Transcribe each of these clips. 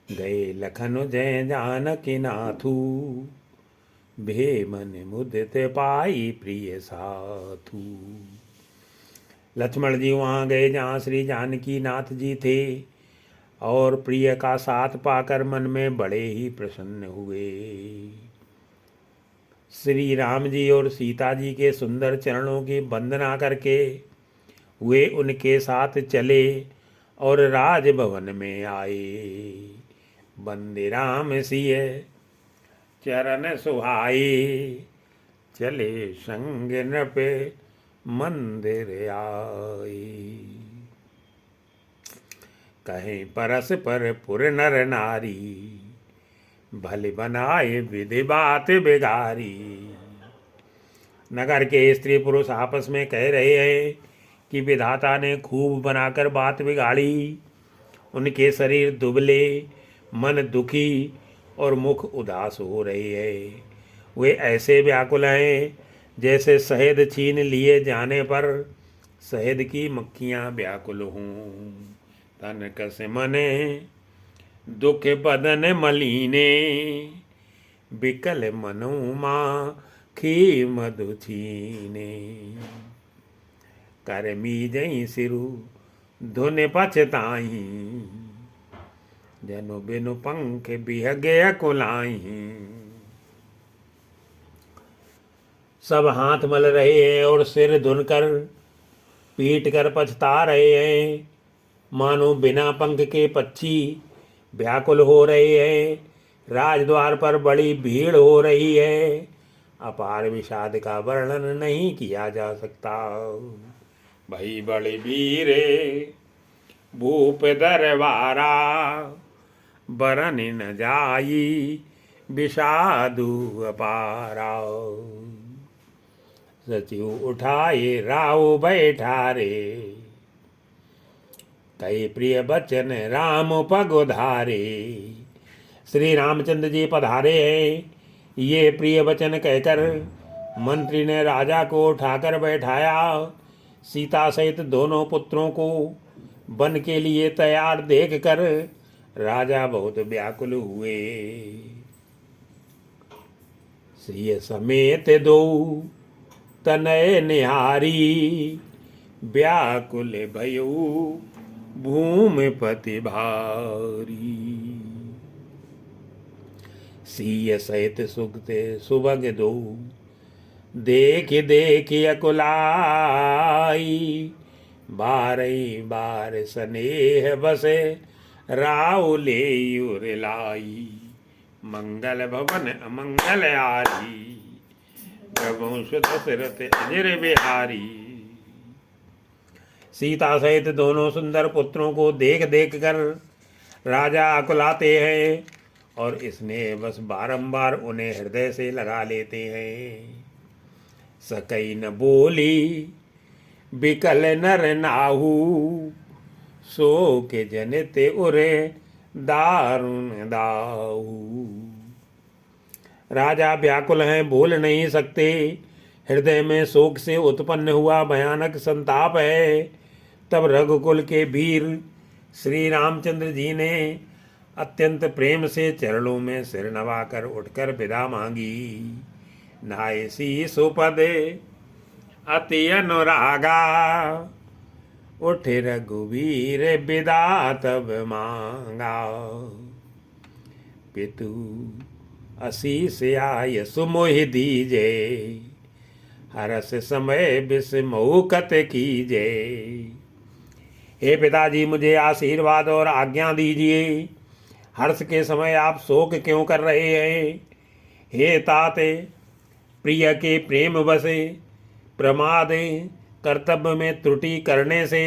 गए लखन जय जानकी नाथू, भे मन मुदित पाई प्रिय साथू। लक्ष्मण जी वहाँ गए जहाँ श्री जानकी नाथ जी थे और प्रिय का साथ पाकर मन में बड़े ही प्रसन्न हुए। श्री राम जी और सीता जी के सुंदर चरणों की वंदना करके वे उनके साथ चले और राजभवन में आए। वंदे राम सिय चरण सुहाए, चले संग नृपे मंदिर आए। कहीं परस पर पुर नर नारी, भले बनाए विधि बात बिगारी। नगर के स्त्री पुरुष आपस में कह रहे हैं कि विधाता ने खूब बनाकर बात बिगाड़ी। उनके शरीर दुबले, मन दुखी और मुख उदास हो रहे हैं। वे ऐसे व्याकुल हैं जैसे शहद छीन लिए जाने पर शहद की मक्खियाँ व्याकुल हों। तन कस मने दुख बदन मलीने, बिकल मनु माखी मधु छीने। कर मीजई सिरु धुन पछताई, जनु बिनु पंख बिहगे कुलाई। सब हाथ मल रहे हैं और सिर धुनकर पीट कर पछता रहे हैं, मानो बिना पंख के पक्षी व्याकुल हो रहे हैं। राजद्वार पर बड़ी भीड़ हो रही है। अपार विषाद का वर्णन नहीं किया जा सकता। भई बड़े वीरे भूप दरबारा, बरन न जाई विषादु अपारा। सचिव उठाए राव बैठारे, कई प्रिय बचन राम पग उधारे। श्री रामचंद्र जी पधारे हैं, ये प्रिय वचन कहकर मंत्री ने राजा को उठाकर बैठाया। सीता सहित दोनों पुत्रों को वन के लिए तैयार देखकर राजा बहुत व्याकुल हुए। सिय समेत दो तनय निहारी, व्याकुल भयो भूमिपति भारी। सिय सहित सुगते सुभग दो, देख देख अकुलाई। बारई बार स्नेह बसे राव ले लाई। मंगल भवन अमंगल आरी, प्रभु सुत दशरथ अजर बिहारी। सीता सहित दोनों सुंदर पुत्रों को देख देख कर राजा अकुलाते हैं और इसने बस बारंबार उन्हें हृदय से लगा लेते हैं। सकई न बोली बिकल नर नाहू, सो के जनित उरे दारुण दाहू। राजा व्याकुल हैं, बोल नहीं सकते। हृदय में शोक से उत्पन्न हुआ भयानक संताप है। तब रघुकुल के वीर श्री रामचंद्र जी ने अत्यंत प्रेम से चरणों में सिर नवाकर उठकर विदा मांगी। नाय सी सुपद अति अनुरागा, उठे रघुवीर विदा तब मांगा। पितु आशीष आय सुमोहि दीजे, हरस समय विस्मोकत कीजे। हे पिताजी, मुझे आशीर्वाद और आज्ञा दीजिए। हर्ष के समय आप शोक क्यों कर रहे हैं? हे ताते, प्रिय के प्रेम बसे प्रमाद कर्तव्य में त्रुटि करने से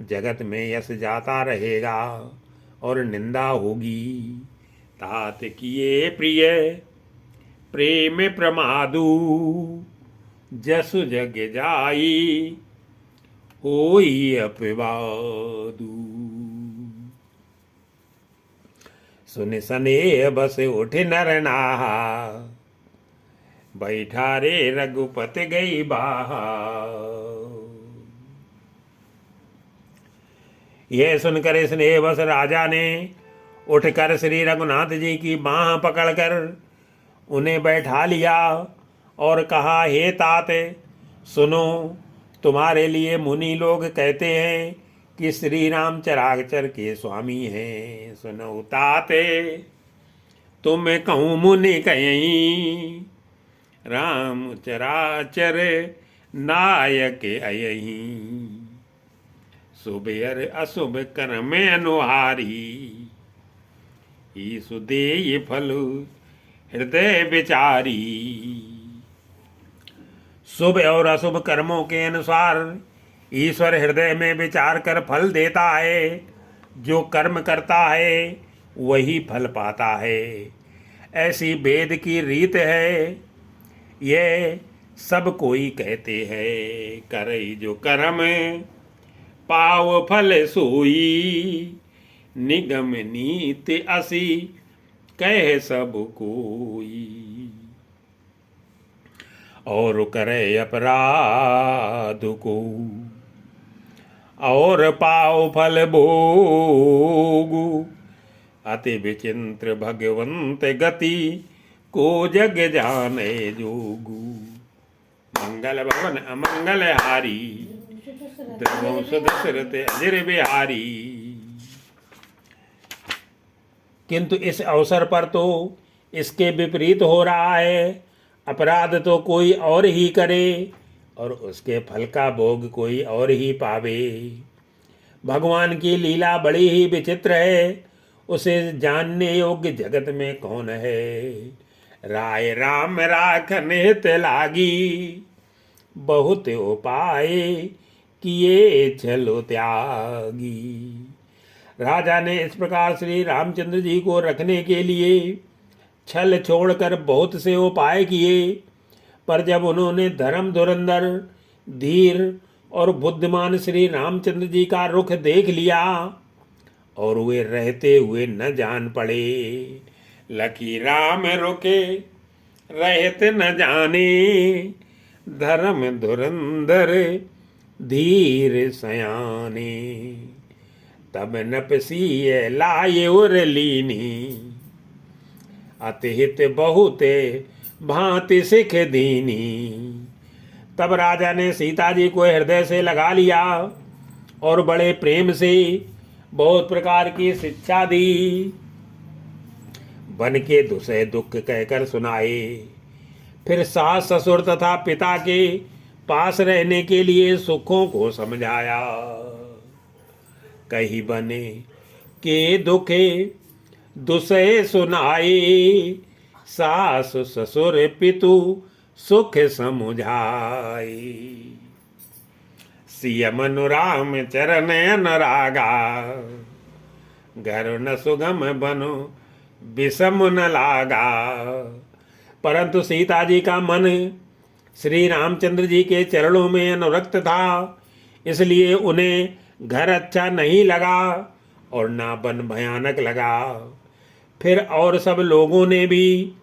जगत में यश जाता रहेगा और निंदा होगी। तात किए प्रिय प्रेम प्रमादु, जसु जग जाई होई अपवादु। सुन सने बस उठ नर नाहा, बैठा रे रघुपति गई बाहा। यह सुनकर स्नेह बस राजा ने उठकर श्री रघुनाथ जी की बाँह पकड़कर उन्हें बैठा लिया और कहा, हे तात सुनो, तुम्हारे लिए मुनि लोग कहते हैं कि श्री राम चराचर के स्वामी हैं। सुनो ताते, तुम कहूँ मुनि कहीं, राम चराचर नायक अयही। शुभ अर अशुभ कर्म अनुहारी, ईसु देय फल हृदय विचारी। शुभ और अशुभ कर्मों के अनुसार ईश्वर हृदय में विचार कर फल देता है। जो कर्म करता है वही फल पाता है, ऐसी वेद की रीत है। यह सब कोई कहते हैं, करे जो कर्म पाव फल सोई। निगम नीति असी कह सब कोई, और करे अपराध को और पाव फल भोगु। अति विचित्र भगवंत गति को जग जाने जोगु। मंगल भवन अमंगल हारी, द्रवंश दशरथ अजर बिहारी। किंतु इस अवसर पर तो इसके विपरीत हो रहा है। अपराध तो कोई और ही करे और उसके फल का भोग कोई और ही पावे। भगवान की लीला बड़ी ही विचित्र है, उसे जानने योग्य जगत में कौन है। राय राम राखने ते लागी, बहुत उपाय किए चलो त्यागी। राजा ने इस प्रकार श्री रामचंद्र जी को रखने के लिए छल छोड़कर बहुत से उपाय किए, पर जब उन्होंने धर्म धुरंधर धीर और बुद्धिमान श्री रामचंद्र जी का रुख देख लिया और वे रहते हुए न जान पड़े। लकी राम रुके रहते न जाने, धर्म धुरंधर धीर सयाने। तब नपसी लाए उर लीनी, अतिहित बहुत भांति सिख दीनी। तब राजा ने सीता जी को हृदय से लगा लिया और बड़े प्रेम से बहुत प्रकार की शिक्षा दी। बन के दुसे दुख कहकर सुनाए। फिर सास ससुर तथा पिता के पास रहने के लिए सुखों को समझाया। कही बने के दुखे दुसे सुनाए, सास ससुर पितु सुख समुझाए। सियम अनुराम चरण अनुरागा, घर न सुगम बनो विषम न लागा। परंतु सीता जी का मन श्री रामचंद्र जी के चरणों में अनुरक्त था, इसलिए उन्हें घर अच्छा नहीं लगा और ना वन भयानक लगा। फिर और सब लोगों ने भी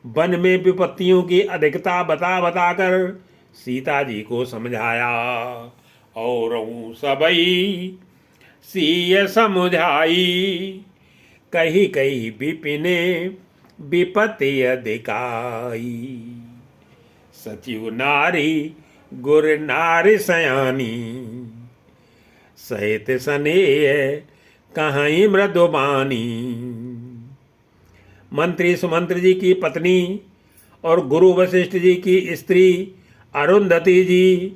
वन में विपत्तियों की अधिकता बता बताकर सीता जी को समझाया। और सबई सीय समझाई, कही कही विपिने विपत्ति अधिकाई। सचिव नारी गुर नारी सयानी, सहित स्नेह कहीं मृदुबानी। मंत्री सुमंत्र जी की पत्नी और गुरु वशिष्ठ जी की स्त्री अरुंधति जी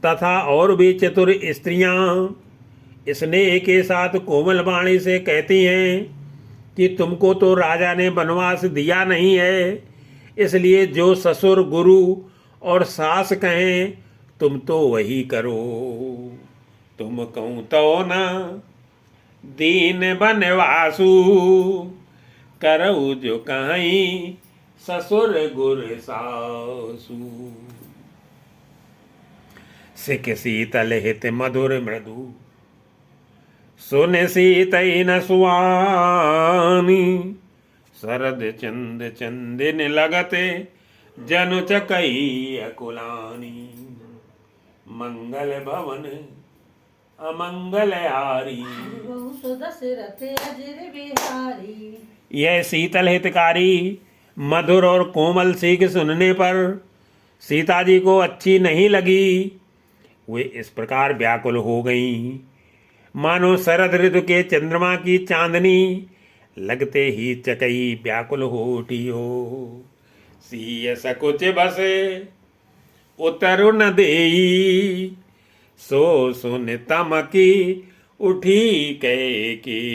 तथा और भी चतुर स्त्रियां स्नेह के साथ कोमल वाणी से कहती हैं कि तुमको तो राजा ने वनवास दिया नहीं है, इसलिए जो ससुर गुरु और सास कहें तुम तो वही करो। तुम कहूँ तो ना दीन बनवासु, करऊ जो कहीं ससुर गुर सासु। सिख शीतल हित मधुर मृदु, सुन सीतई न सुआनी। शरद चंद चंदिन लगते, जनु चकई अकुलानी। मंगल भवन अमंगलहारी। बहु दशरथ अजिर बिहारी। यह शीतल हितकारी मधुर और कोमल सीख सुनने पर सीता जी को अच्छी नहीं लगी। वे इस प्रकार व्याकुल हो गईं, मानो शरद ऋतु के चंद्रमा की चांदनी लगते ही चकई व्याकुल हो उठी हो। सीय सकुच बस उतरु न देई, सो सुन तमकी उठी कैकेयी।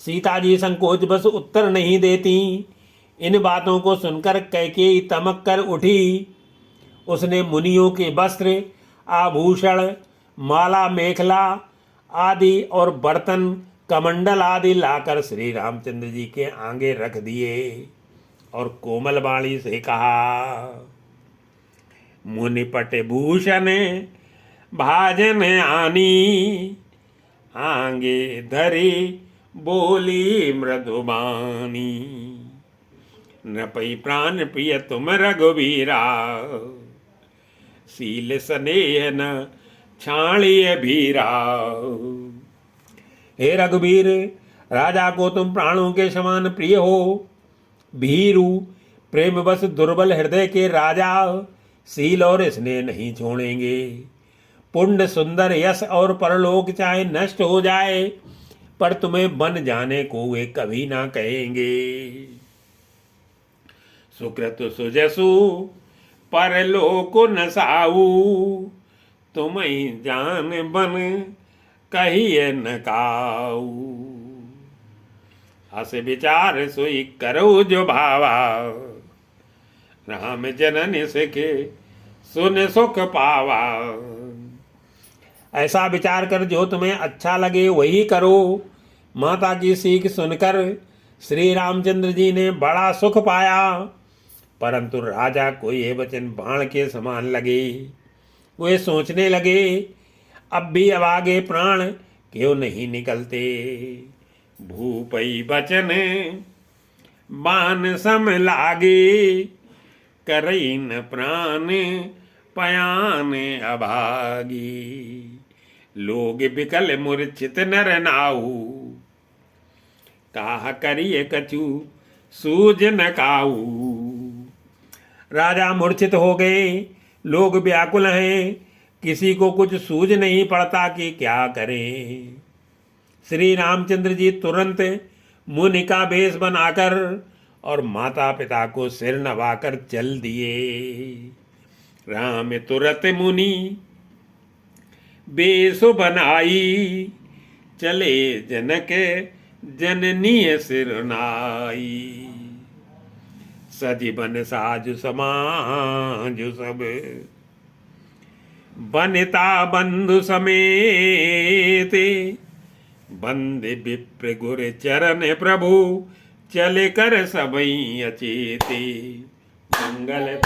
सीता जी संकोच बस उत्तर नहीं देती। इन बातों को सुनकर कैकेयी तमक कर उठी। उसने मुनियों के वस्त्र, आभूषण, माला, मेखला आदि और बर्तन, कमंडल आदि लाकर श्री रामचंद्र जी के आगे रख दिए और कोमल वाणी से कहा, मुनिपट भूषण भाजन आनी, आगे धरी बोली मृदुबानी। नपई प्राण प्रिय तुम रघुबीरा, शील स्नेह न छाणिय भीरा। हे रघुबीर, राजा को तुम प्राणों के समान प्रिय हो। भीरु प्रेमवश दुर्बल हृदय के राजा शील और स्नेह नहीं छोड़ेंगे। पुण्य, सुंदर, यश और परलोक चाहे नष्ट हो जाए, पर तुम्हें बन जाने को वे कभी ना कहेंगे। सुकृत सुजसु परलोक न साऊ, तुम्हें जान बन कहिए न काऊ। हस विचार सोई करो जो भावा, राम जनन सिखे सुन सुख पावा। ऐसा विचार कर जो तुम्हें अच्छा लगे वही करो। माता की सीख सुनकर श्री रामचंद्र जी ने बड़ा सुख पाया, परंतु राजा को ये वचन बाण के समान लगे। वे सोचने लगे, अब भी अब आगे प्राण क्यों नहीं निकलते। भूपई बचन बाण सम लागे, करई न प्राण पयान अभागी। लोग बिकल मूर्छित नर नाऊ, काह करिए कछु सूझ न काऊ। राजा मूर्छित हो गए, लोग व्याकुल हैं, किसी को कुछ सूझ नहीं पड़ता कि क्या करें। श्री रामचंद्र जी तुरंत मुनि का वेश बनाकर और माता पिता को सिर नवाकर चल दिए। राम तुरत मुनि बेश बनाई, चले जनक जननी सिरनाई। सजीवन साजु समाजु सब, बनिता बंधु समेत। बंदे विप्र गुर चरण प्रभु, चले कर सबई अचेते। मंगल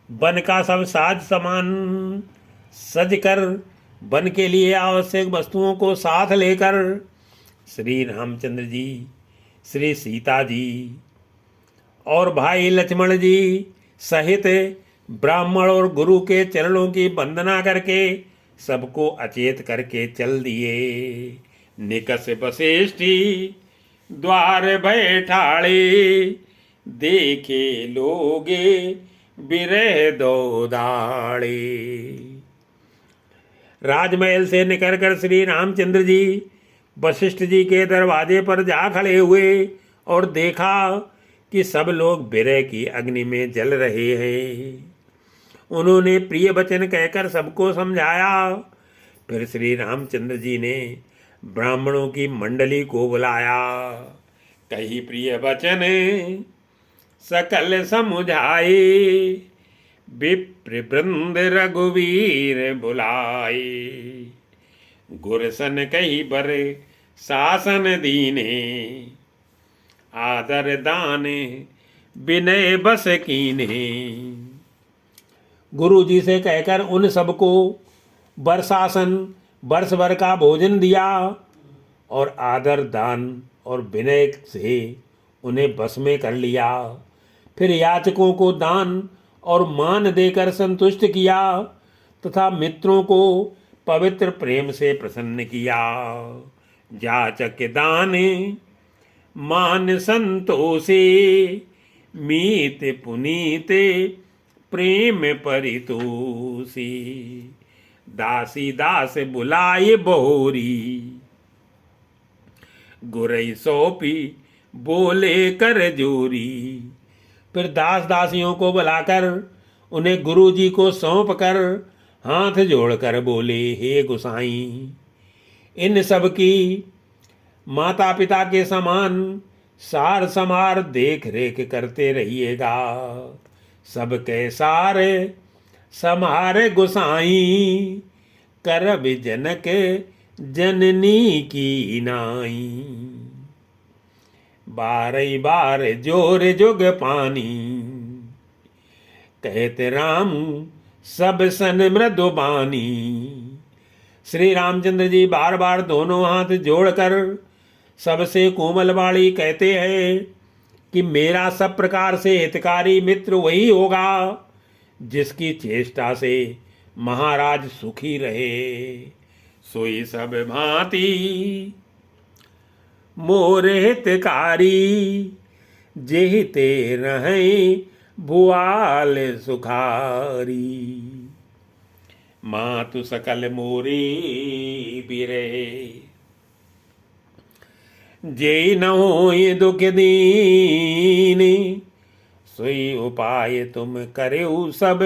वन का सब साज समान सज कर, वन के लिए आवश्यक वस्तुओं को साथ लेकर श्री रामचंद्र जी, श्री सीता जी और भाई लक्ष्मण जी सहित ब्राह्मण और गुरु के चरणों की वंदना करके सबको अचेत करके चल दिए। निकस वशिष्ठी द्वार बैठाड़े, देखे लोगे बिरह दो दाड़े। राजमहल से निकलकर श्री रामचंद्र जी वशिष्ठ जी के दरवाजे पर जा खड़े हुए और देखा कि सब लोग बिरह की अग्नि में जल रहे हैं। उन्होंने प्रिय वचन कहकर सबको समझाया। फिर श्री रामचंद्र जी ने ब्राह्मणों की मंडली को बुलाया। कही प्रिय वचन सकल समुझाए, विप्र वृंद रघुवीर बुलाए। गुरसन कही बर शासन दीने, आदर दान विनय बस कीने। गुरु जी से कहकर उन सबको वर्षासन वर्ष भर का भोजन दिया और आदर दान और विनय से उन्हें बस में कर लिया। फिर याचकों को दान और मान देकर संतुष्ट किया तथा मित्रों को पवित्र प्रेम से प्रसन्न किया। याचक दान मान संतोषे, मीत पुनीत प्रेम परितोषी। दासी दास बुलाए बहोरी, गुरई सौंपी बोले कर जोरी। फिर दास दासियों को बुलाकर उन्हें गुरु जी को सौंप कर हाथ जोड़कर बोले, हे गुसाई, इन सब की माता पिता के समान सार समार देख रेख करते रहिएगा। सबके सार समार गुसाई, करब जनक जननी की नाई। बारई बार जोर जुग पानी, कहते राम सब सन मृदुबानी। श्री रामचंद्र जी बार बार दोनों हाथ जोड़कर सबसे कोमल वाणी कहते हैं कि मेरा सब प्रकार से हितकारी मित्र वही होगा जिसकी चेष्टा से महाराज सुखी रहे। सोई सब भांति मोर हितकारी, जेहिते रहें भुआल सुखारी। मातु सकल मोरी बिरे, जे न होय दुख दीन। सोई उपाय तुम करेउ सब,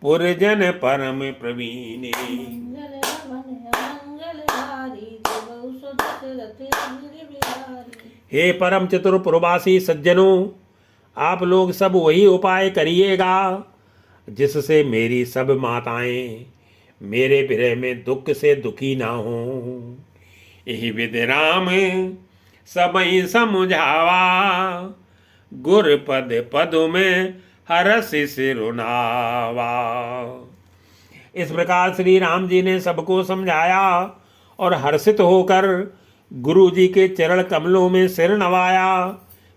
पुरजन परम प्रवीण। मंगल हवन मंगलहारी, देवौ सो दशरथ अजिर बिहारी। हे परम चतुर पुरवासी सज्जनों, आप लोग सब वही उपाय करिएगा जिससे मेरी सब माताएं मेरे विरह में दुख से दुखी ना हो। यही विधि राम सबई समझावा, गुर पद पद में हरस सिरुनावा। इस प्रकार श्री राम जी ने सबको समझाया और हर्षित होकर गुरु जी के चरण कमलों में सिर नवाया।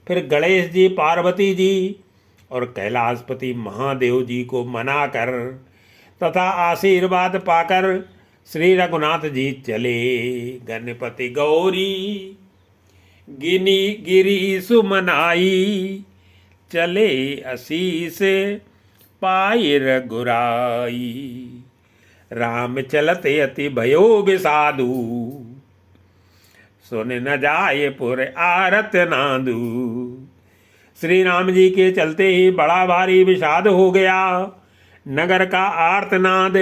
फिर गणेश जी, पार्वती जी और कैलाशपति महादेव जी को मनाकर तथा आशीर्वाद पाकर श्री रघुनाथ जी चले। गणपति गौरी गिनी गिरी सुमनाई, चले आशीष पाई रघुराई। राम चलते अति भयो विषादु, सुन न जाए पुर आरत नादू। श्री राम जी के चलते ही बड़ा भारी विषाद हो गया। नगर का आर्तनाद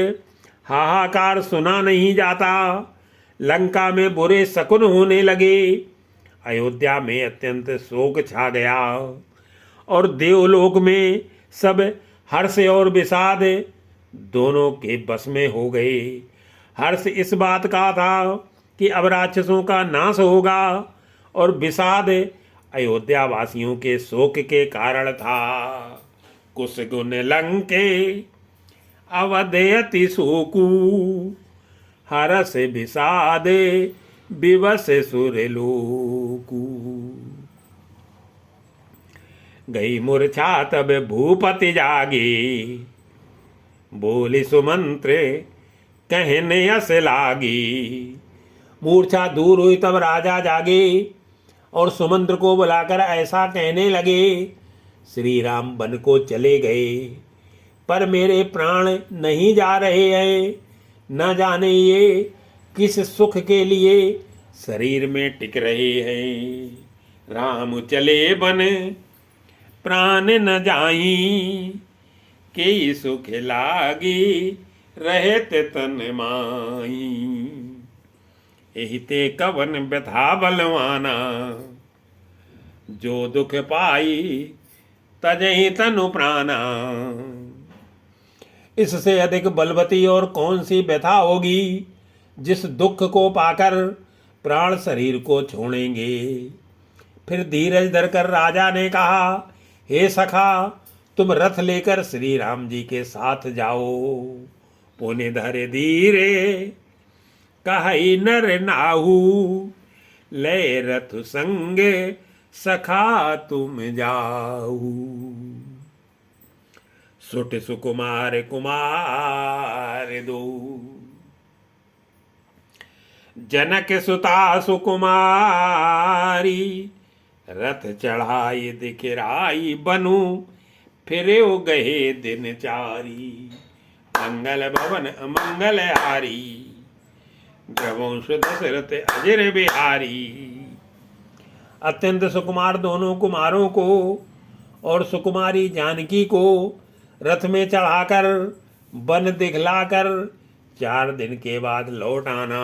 हाहाकार सुना नहीं जाता। लंका में बुरे शकुन होने लगे। अयोध्या में अत्यंत शोक छा गया और देवलोक में सब हर्ष और विषाद दोनों के बस में हो गए। हर्ष इस बात का था कि अब राक्षसों का नाश होगा और विषाद अयोध्या वासियों के शोक के कारण था। कुश गुण लंके अवधयति शोकू, हरस विषाद विवश सुरलोकू। गई मूर्छा तब भूपति जागे, बोली सुमंत्र कहने यस लागी। मूर्छा दूर हुई तब राजा जागे और सुमंत्र को बुलाकर ऐसा कहने लगे, श्री राम वन को चले गए पर मेरे प्राण नहीं जा रहे हैं। न जाने ये किस सुख के लिए शरीर में टिक रहे हैं। राम चले वन प्राण न जाई, के सुख लागी रहत तन माई। एहि ते कवन व्यथा बलवाना, जो दुख पाई तजहि तनु प्राणा। इससे अधिक बलवती और कौन सी व्यथा होगी जिस दुख को पाकर प्राण शरीर को छोड़ेंगे। फिर धीरज धरकर राजा ने कहा, हे सखा, तुम रथ लेकर श्री राम जी के साथ जाओ। पुण्य धरे धीरे कहि नर नाहू, ले रथ संगे सखा तुम जाऊ। सुट सुकुमार कुमार दो, जनक सुता सुकुमारी, रथ चढ़ाई दिखराई बनु, फिरे गए दिन चारी। मंगल भवन अमंगल हारी, रघुवंश दशरथ अजर बिहारी। अत्यंत सुकुमार दोनों कुमारों को और सुकुमारी जानकी को रथ में चढ़ाकर वन दिखलाकर 4 दिन के बाद लौट आना।